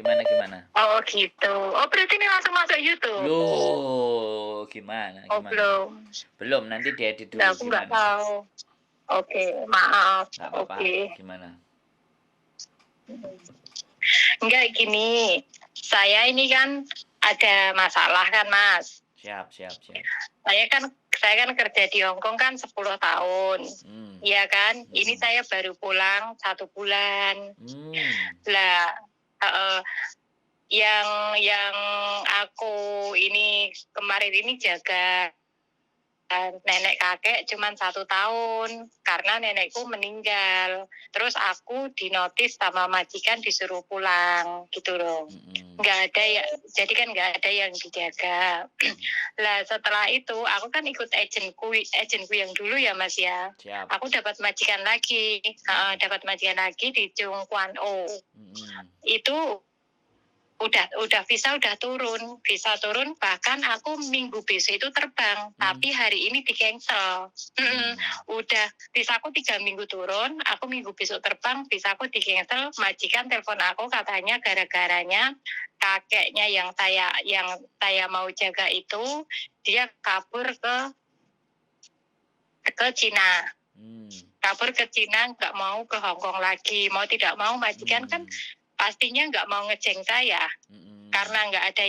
Gimana? Oh gitu. Oh berarti ini langsung masuk YouTube? Loh, gimana? Oh belum. Belum, nanti diedit Nah, dulu. aku nggak Gimana? tahu. Oke, maaf. Nggak apa-apa. Oke. Gimana? Enggak gini. Saya ini kan ada masalah kan, Mas. Siap. Saya kan kerja di Hong Kong kan 10 tahun. Iya kan? Ini saya baru pulang 1 bulan. Lah, yang aku ini kemarin ini jaga nenek kakek cuman 1 tahun karena nenekku meninggal. Terus aku dinotis sama majikan disuruh pulang gitu loh. Nggak ada ya, jadi kan nggak ada yang dijaga. Lah setelah itu aku kan ikut agenku yang dulu ya Mas ya. Siap. Aku dapat majikan lagi, di Chung Kwan O. Itu udah visa turun, bahkan aku minggu besok itu terbang, tapi hari ini di cancel. Udah visaku 3 minggu turun, aku minggu besok terbang, visaku di cancel. Majikan telepon aku katanya gara-garanya kakeknya yang saya mau jaga itu dia kabur ke Cina. Kabur ke Cina, nggak mau ke Hong Kong lagi. Mau tidak mau majikan kan pastinya nggak mau ngejeng saya karena nggak ada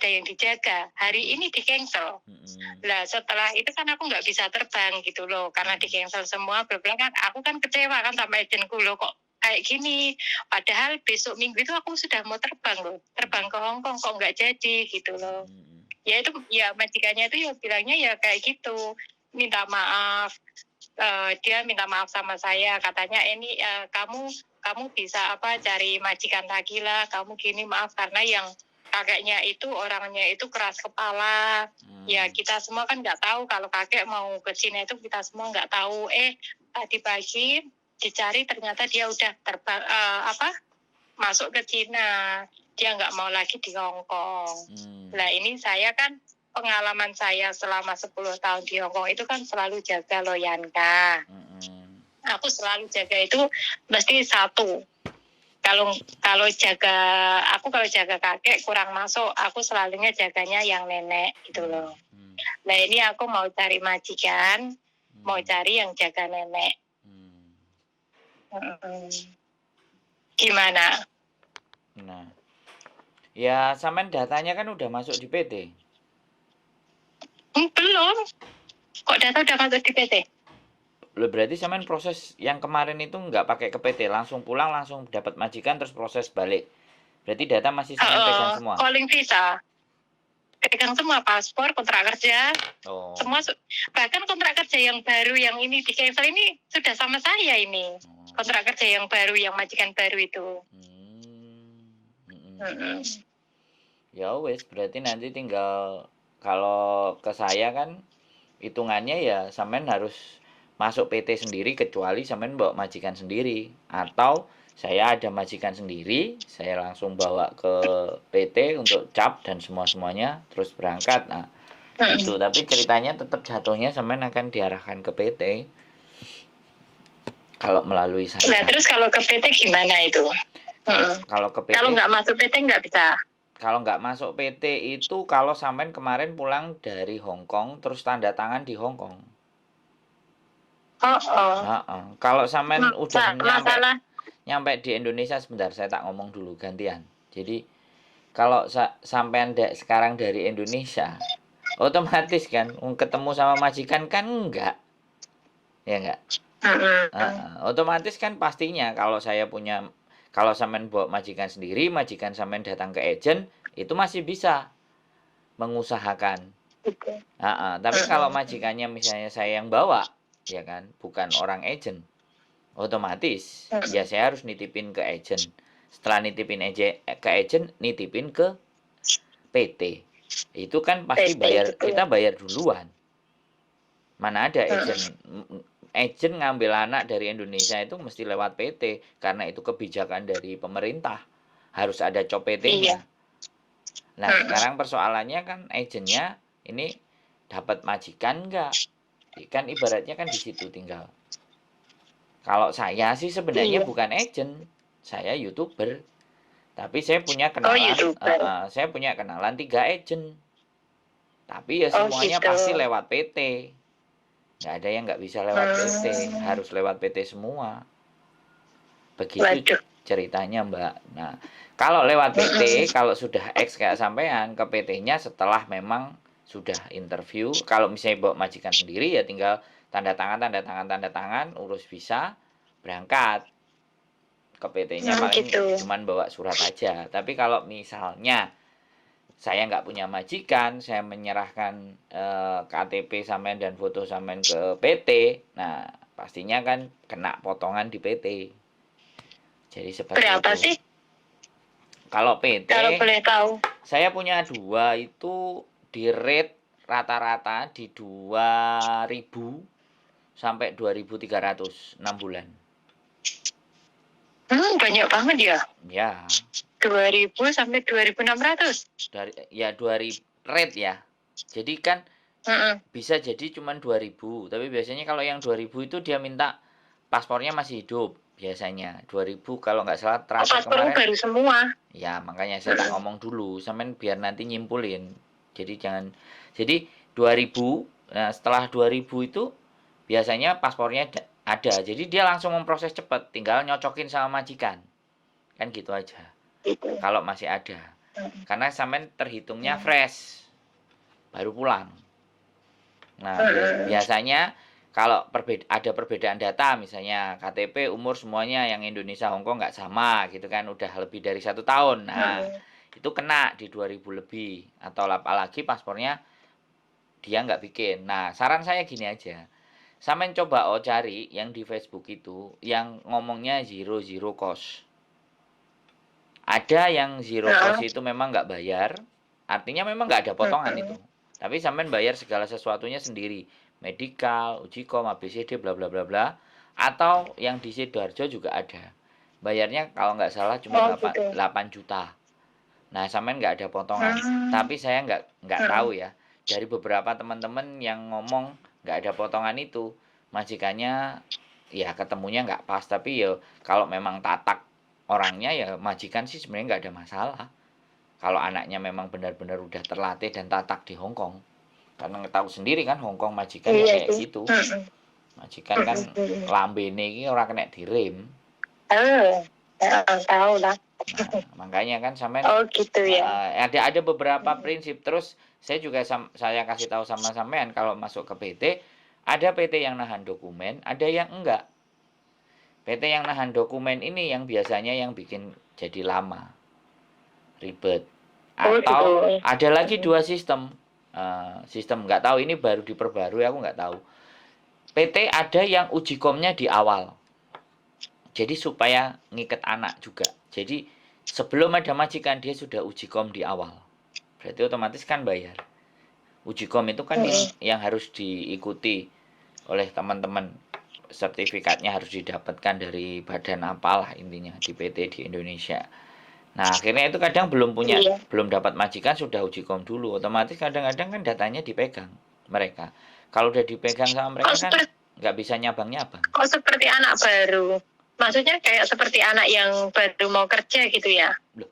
yang dijaga. Hari ini di cancel. Lah setelah itu kan aku nggak bisa terbang gitu loh karena di cancel semua. Bilang kan aku kan kecewa kan sama agenku loh, kok kayak gini. Padahal besok minggu itu aku sudah mau terbang ke Hong Kong, kok nggak jadi gitu loh. Ya itu ya majikannya itu ya bilangnya ya kayak gitu, minta maaf. Dia minta maaf sama saya, katanya ini kamu bisa cari majikan lagi lah, kamu gini, maaf karena yang kakeknya itu orangnya itu keras kepala. Ya kita semua kan nggak tahu kalau kakek mau ke Cina itu, kita semua nggak tahu. Tadi pagi dicari ternyata dia udah terbang masuk ke Cina, dia nggak mau lagi di Hong Kong. Nah ini saya kan pengalaman saya selama 10 tahun di Hong Kong itu kan selalu jaga Loyanka. Aku selalu jaga itu mesti 1. Kalau jaga kakek kurang masuk, aku selalunya jaganya yang nenek gitu loh. Nah ini aku mau cari majikan, mau cari yang jaga nenek. Gimana? Nah, ya sampean datanya kan udah masuk di PT. Belum. Kok data udah masuk di PT? Loh, berarti sampean proses yang kemarin itu nggak pakai ke PT, langsung pulang, langsung dapat majikan, terus proses balik. Berarti data masih sampean pegang semua? Calling visa. Pegang semua, paspor, kontrak kerja. Semua, bahkan kontrak kerja yang baru yang ini di cancel ini sudah sama saya ini. Kontrak kerja yang baru, yang majikan baru itu. Ya wes, berarti nanti tinggal kalau ke saya kan hitungannya ya sampean harus masuk PT sendiri kecuali sampean bawa majikan sendiri, atau saya ada majikan sendiri, saya langsung bawa ke PT untuk cap dan semuanya terus berangkat. Nah, itu tapi ceritanya tetap jatuhnya sampean akan diarahkan ke PT kalau melalui saya. Nah, terus kalau ke PT gimana itu? Kalau ke PT, kalau nggak masuk PT nggak bisa. Kalau nggak masuk PT itu kalau sampean kemarin pulang dari Hong Kong terus tanda tangan di Hong Kong. Kalau sampean udah nyampe di Indonesia, sebentar saya tak ngomong dulu gantian. Jadi kalau sampean sekarang dari Indonesia, otomatis kan ketemu sama majikan kan enggak. Ya enggak? Otomatis kan pastinya kalau sampean bawa majikan sendiri, majikan sampean datang ke agent, itu masih bisa mengusahakan. Tapi kalau majikannya misalnya saya yang bawa, ya kan, bukan orang agent, otomatis ya saya harus nitipin ke agent. Setelah nitipin ke agent, nitipin ke PT. Itu kan pasti kita bayar duluan. Mana ada agent ngambil anak dari Indonesia itu mesti lewat PT, karena itu kebijakan dari pemerintah, harus ada cop PT-nya. Nah, sekarang persoalannya kan agentnya ini dapat majikan enggak? Kan ibaratnya kan di situ tinggal. Kalau saya sih sebenarnya bukan agent, saya YouTuber. Tapi saya punya kenalan, YouTuber. saya punya kenalan 3 agent. Tapi ya Oh, semuanya gitu. pasti lewat PT. Nggak ada yang nggak bisa lewat PT, harus lewat PT semua. Begitu Waduh. ceritanya, Mbak. Nah, kalau lewat PT, kalau sudah X kayak sampean ke PT-nya setelah memang sudah interview. Kalau misalnya bawa majikan sendiri ya tinggal tanda tangan, urus visa, berangkat ke PT-nya, paling Gitu. cuman bawa surat aja. Tapi kalau misalnya saya nggak punya majikan, saya menyerahkan KTP sampean dan foto sampean ke PT, nah pastinya kan kena potongan di PT. Jadi seperti Berapa itu. sih? Kalau PT, Kalau boleh tahu. saya punya 2 itu di rate rata-rata di 2.000 sampai 2.300 6 bulan. Banyak banget ya. Ya. 2.000 sampai 2.600. Ya 2.000 rate ya. Jadi kan bisa jadi cuma 2.000, tapi biasanya kalau yang 2.000 itu dia minta paspornya masih hidup biasanya. 2.000 kalau nggak salah terakhir kemarin. Baru semua. Ya, makanya saya tak ngomong dulu, sampean biar nanti nyimpulin. Jadi 2.000. Nah, setelah 2.000 itu biasanya paspornya ada. Jadi dia langsung memproses cepat, tinggal nyocokin sama majikan. Kan gitu aja. Kalau masih ada. Karena sampean terhitungnya fresh. Baru pulang. Nah, biasanya kalau ada perbedaan data, misalnya KTP, umur semuanya yang Indonesia Hongkong nggak sama gitu kan, udah lebih dari 1 tahun. Nah, itu kena di 2.000 lebih. Atau apalagi paspornya dia nggak bikin. Nah, saran saya gini aja. Sampean coba cari yang di Facebook itu, yang ngomongnya zero cost. Ada yang zero cost itu memang nggak bayar, artinya memang nggak ada potongan itu. Tapi sampean bayar segala sesuatunya sendiri. Medikal, Ujikom, ABCD, bla bla bla bla. Atau yang di Sidoarjo juga ada. Bayarnya kalau nggak salah cuma 8 juta. Nah, sampean nggak ada potongan. Tapi saya nggak tahu ya. Dari beberapa teman-teman yang ngomong nggak ada potongan itu, majikannya ya ketemunya nggak pas. Tapi ya kalau memang tatak orangnya ya majikan sih sebenarnya nggak ada masalah. Kalau anaknya memang benar-benar udah terlatih dan tatak di Hong Kong. Karena tahu sendiri kan Hong Kong majikan ya kayak gitu. Majikan kan lambene iki ora kena direm. Tahu lah. Nah, makanya kan sampean gitu ya. ada beberapa prinsip. Terus saya juga saya kasih tahu sama sampean kalau masuk ke PT, ada PT yang nahan dokumen, ada yang enggak. PT yang nahan dokumen ini yang biasanya yang bikin jadi lama. Ribet. Atau ada lagi 2 sistem. Sistem nggak tahu ini baru diperbarui, aku nggak tahu. PT ada yang uji komnya di awal. Jadi supaya ngiket anak juga. Jadi sebelum ada majikan dia sudah uji kom di awal. Berarti otomatis kan bayar. Uji kom itu kan yang harus diikuti oleh teman-teman. Sertifikatnya harus didapatkan dari badan apalah intinya di PT di Indonesia. Nah, akhirnya itu kadang belum dapat majikan sudah uji kom dulu. Otomatis kadang-kadang kan datanya dipegang mereka. Kalau udah dipegang sama mereka kan nggak bisa nyabang-nyabang. Kok seperti anak baru? Maksudnya kayak seperti anak yang baru mau kerja gitu ya? Loh,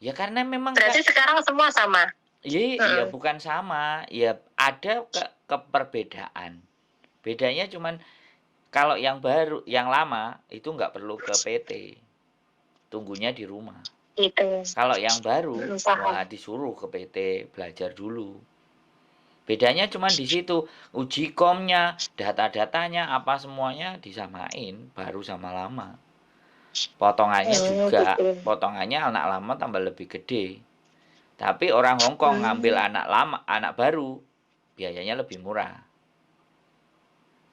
ya karena memang berarti sekarang semua sama? Iya, bukan sama. Ya ada keperbedaan. Bedanya cuman kalau yang baru, yang lama itu nggak perlu ke PT. Tunggunya di rumah. Gitu. Kalau yang baru, wah disuruh ke PT belajar dulu. Bedanya cuma di situ, uji komnya, data-datanya, apa semuanya disamain, baru sama lama. Potongannya juga, potongannya anak lama tambah lebih gede. Tapi orang Hong Kong ngambil anak lama, anak baru, biayanya lebih murah.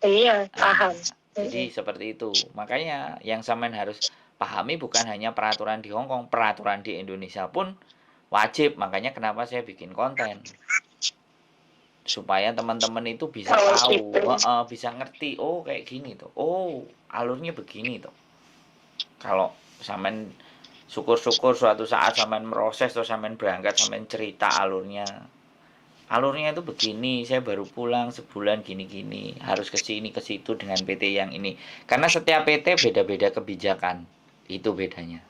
Iya, paham. Jadi seperti itu. Makanya yang sampean harus pahami bukan hanya peraturan di Hong Kong, peraturan di Indonesia pun wajib. Makanya kenapa saya bikin konten. Supaya teman-teman itu bisa tahu, bisa ngerti, oh kayak gini tuh. Oh, alurnya begini tuh. Kalau sampean syukur-syukur suatu saat sampean meroses atau sampean berangkat sampean cerita alurnya itu begini, saya baru pulang sebulan gini-gini, harus ke sini ke situ dengan PT yang ini. Karena setiap PT beda-beda kebijakan. Itu bedanya.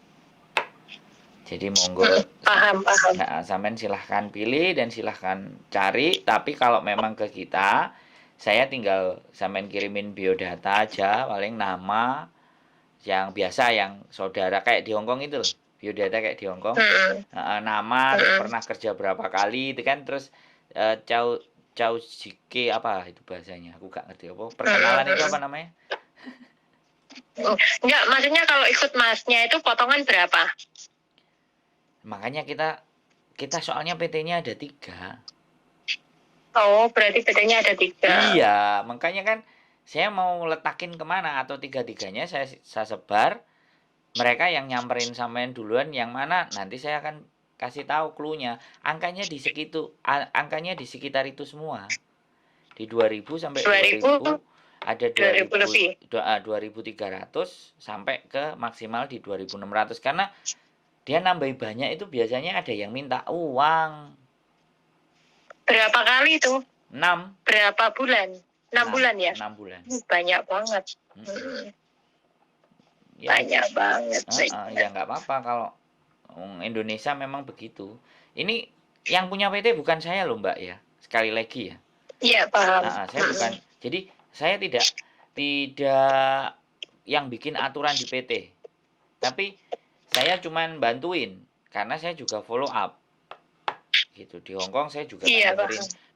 Jadi monggo, paham. nah, sampean silahkan pilih dan silahkan cari. Tapi kalau memang ke kita, saya tinggal sampean kirimin biodata aja, paling nama yang biasa, yang saudara kayak di Hongkong itu loh, biodata kayak di Hongkong. Nama, terus pernah kerja berapa kali itu kan, terus Chow Chow Jike apa itu bahasanya, aku gak ngerti apa. Perkenalan itu apa namanya? Enggak, maksudnya kalau ikut masnya itu potongan berapa? Makanya kita soalnya PT-nya ada 3. Oh, berarti PT-nya ada 3. Iya, makanya kan saya mau letakin kemana, atau 3-tiganya saya sebar. Mereka yang nyamperin sampean duluan yang mana, nanti saya akan kasih tahu clue-nya. Angkanya di sekitar itu semua. Di 2000 sampai 2000, ada 2000 lebih. 2300 sampai ke maksimal di 2600, karena dia nambahi banyak itu biasanya ada yang minta uang. Berapa kali itu? 6. Berapa bulan? 6 bulan ya? 6 bulan. Banyak banget. Ya, banyak banget. Ya nggak apa-apa kalau Indonesia memang begitu. Ini yang punya PT bukan saya loh Mbak ya. Sekali lagi ya. Iya, paham. Saya bukan. Jadi saya tidak yang bikin aturan di PT. Tapi saya cuman bantuin karena saya juga follow up. Gitu. Di Hongkong saya juga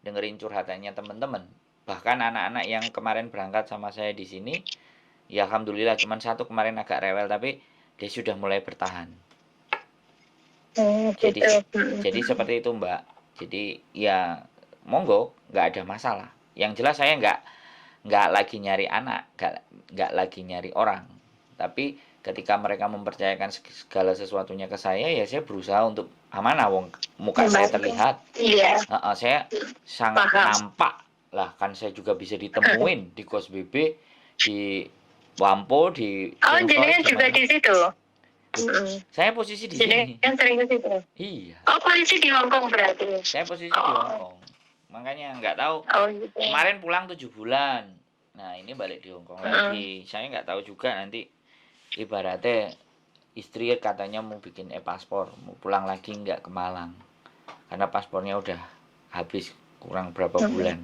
dengerin curhatannya teman-teman. Bahkan anak-anak yang kemarin berangkat sama saya di sini, ya alhamdulillah cuman satu kemarin agak rewel, tapi dia sudah mulai bertahan. Jadi seperti itu Mbak. Jadi ya monggo, nggak ada masalah. Yang jelas saya nggak lagi nyari anak, nggak lagi nyari orang. Tapi ketika mereka mempercayakan segala sesuatunya ke saya, ya saya berusaha untuk amanah, wong muka saya terlihat. Iya. Saya sangat nampak lah, kan saya juga bisa ditemuin di Kos BB, di Wampo, di jenengan juga di situ. Saya posisi di sini. Kan sering ke situ. Iya. Oh, posisi di Hongkong berarti. Saya posisi di Hongkong. Makanya nggak tahu. Gitu. Kemarin pulang 7 bulan. Nah, ini balik di Hongkong lagi. Saya nggak tahu juga nanti, ibaratnya istri katanya mau bikin e-paspor, mau pulang lagi nggak ke Malang. Karena paspornya udah habis kurang berapa bulan.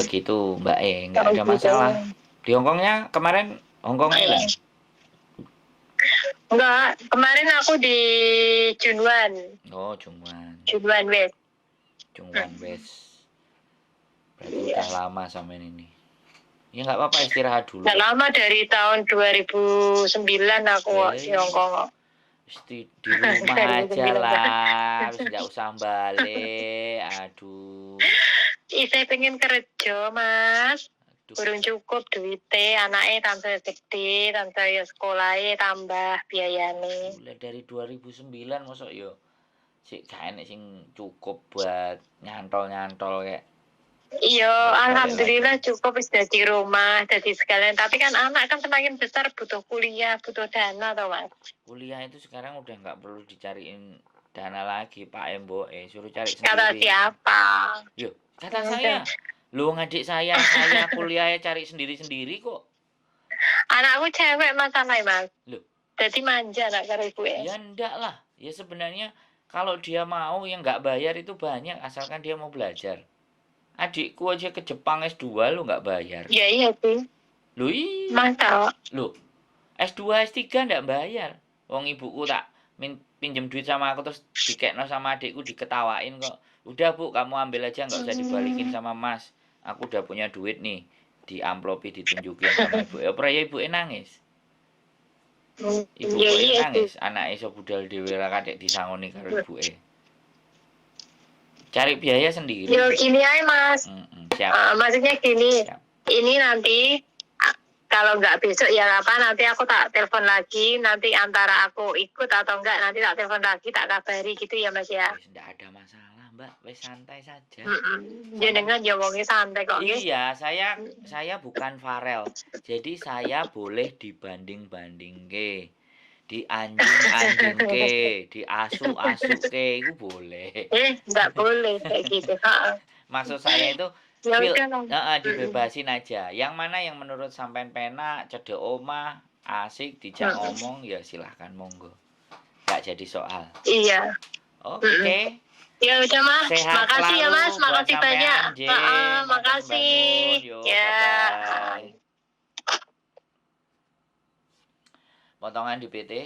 Begitu Mbak nggak ada masalah. Di Hongkongnya kemarin Hongkong Island. Enggak, kemarin aku di Junwan. Oh, Junwan. Junwan West. Junwan West. Berarti udah lama sama ini. Ya nggak apa-apa, istirahat dulu. Udah lama, dari tahun 2009 aku di Hongkong. Di rumah aja lah, nggak usah balik. Aduh. Saya pengen kerja, Mas. Kurang cukup duitnya, anaknya tambah gede, tambah ya sekolahnya tambah biayanya. Mulai dari 2009 masuk yo, sih kayaknya sing cukup buat nyantol kayak. Iya, alhamdulillah cukup sudah di rumah, jadi sekalian. Tapi kan anak kan semakin besar butuh kuliah, butuh dana, toh Mas. Kuliah itu sekarang udah nggak perlu dicariin dana lagi, Pak Embo, suruh cari sendiri. Kata siapa? Yo, kata saya. Lu ngadik saya kuliahnya cari sendiri-sendiri kok. Anakku cewek masalahnya, Mas. Loh. Jadi manja anak karo ibu ya. Ya enggak lah. Ya sebenarnya kalau dia mau yang nggak bayar itu banyak, asalkan dia mau belajar. Adikku aja ke Jepang S2 lu nggak bayar. Ya iya sih. Lu iya. Masa? Lu S2 S3 nggak bayar. Wong ibuku tak pinjem duit sama aku terus dikekno sama adikku, diketawain kok. Udah Bu, kamu ambil aja, nggak usah dibalikin sama Mas. Aku udah punya duit nih, di amplopi ditunjukin sama ibu. Ya ibu nangis. Ibu nangis, anak iso budal dhewe ra kadek disangoni karo ibu. Cari biaya sendiri. Yo gini aja Mas. Siap. Maksudnya gini, siap. Ini nanti kalau nggak besok ya apa, nanti aku tak telepon lagi, nanti antara aku ikut atau enggak nanti tak telepon lagi, tak kabari gitu ya Mas ya. Tidak ada masalah Mbak, wes santai saja. Jenengan ya wongnya santai kok. Iya, saya bukan Farel, jadi saya boleh dibanding-bandingke, dianjing-anjingke, diasu-asuke, itu boleh. Nggak boleh kayak gitu. Maksud saya itu dibebasin aja. Yang mana yang menurut sampean penak, cedek omah, asik, dijak ngomong, ya silahkan monggo. nggak jadi soal. Iya. Oke. Ya udah Mas, Sehat makasih ya selalu Mas, buat makasih sampean, banyak. Jen. Makasih. Yuk, Ya. bye-bye. Potongan di PT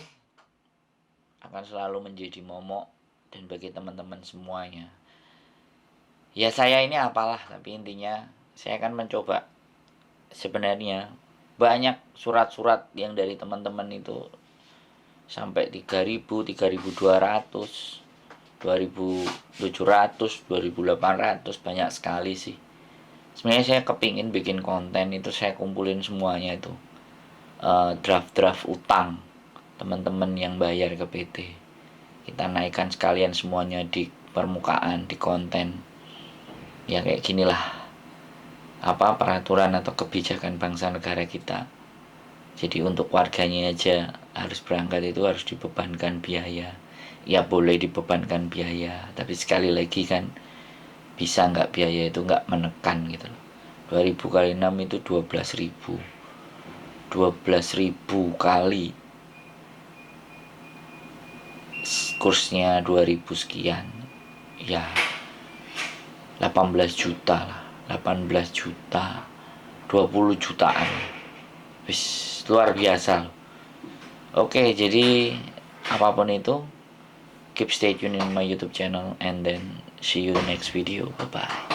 akan selalu menjadi momok dan bagi teman-teman semuanya. Ya saya ini apalah, tapi intinya saya akan mencoba. Sebenarnya banyak surat-surat yang dari teman-teman itu sampai 3.000, 3.200, 2.700, 2.800, banyak sekali sih. Sebenarnya saya kepingin bikin konten itu, saya kumpulin semuanya itu, draft-draft utang teman-teman yang bayar ke PT, kita naikkan sekalian semuanya di permukaan, di konten. Ya kayak ginilah apa peraturan atau kebijakan bangsa negara kita. Jadi untuk warganya aja harus berangkat itu harus dibebankan biaya. Ya boleh dibebankan biaya, tapi sekali lagi kan bisa nggak biaya itu nggak menekan gitu loh. 2000 kali 6 itu 12.000. 12.000 kali kursnya 2.000 sekian, ya 18 juta lah, 18 juta, 20 jutaan, wis luar biasa loh. Oke, jadi apapun itu, keep stay tune in my YouTube channel and then see you next video. Bye bye.